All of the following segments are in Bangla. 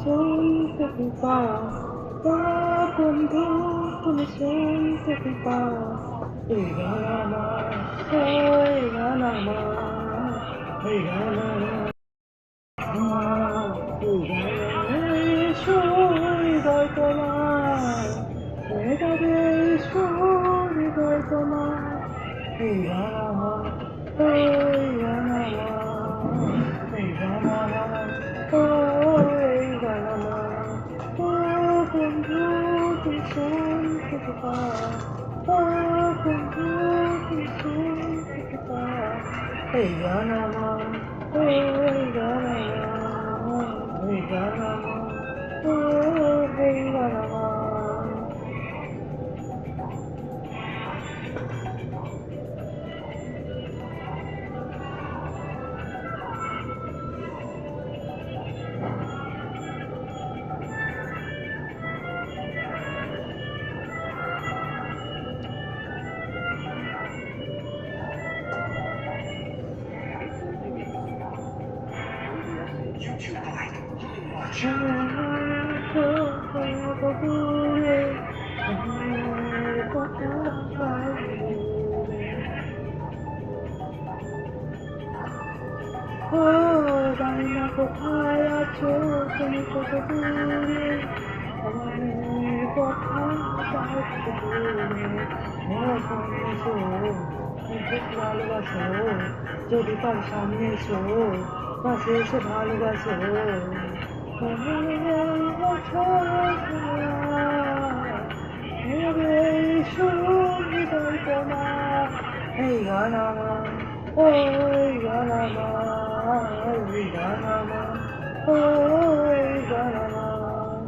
শুনতে কি পাও? ও বন্ধু তুমি শুনতে কি পাও? এই গান আমার, এই গান আমার, এই গান আমার, এই গানের সুর হৃদয় তোমার, হৃদয়ের সুর হৃদয় তোমার, এই গান আমার, এই গান আমার, এই গান আমার, এই গান আমার, ও বন্ধু তুমি শুনতে কি পাও? ও বন্ধু তুমি শুনতে কি পাও? এই গান আমার, এই গান আমার, এই গান আমার, এই গান আমার। ও জানি না কোথায় আছো তুমি, কত দূরে আমার মনের কথা একটু দূরে। এসো ভালোবাসো, যদি তার সামনে এসো, পাশে এসে ভালোবাসো। এই গান আমার, ওই গান আমার, ওই গান আমার, ওই গান আমার।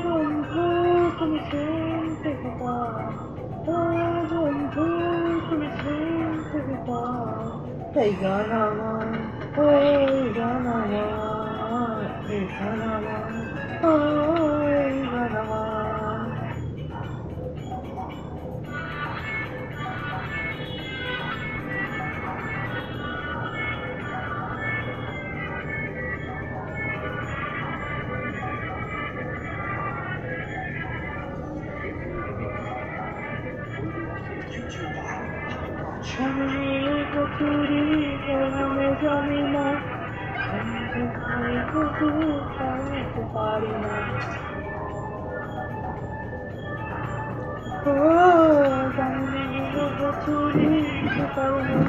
বন্ধু তুমি শুনতে কি পাও? ও বন্ধু তুমি শুনতে কি পাও? এই গান আমার, ওই গান আমার, এই গান আমার, ওই গান আমার। স্বামীর কচুরি আমি জানি না, আমি কচু খাইতে পারি না। ও স্বামীর কচুরি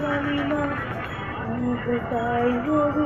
জানি না, আমি কোথায়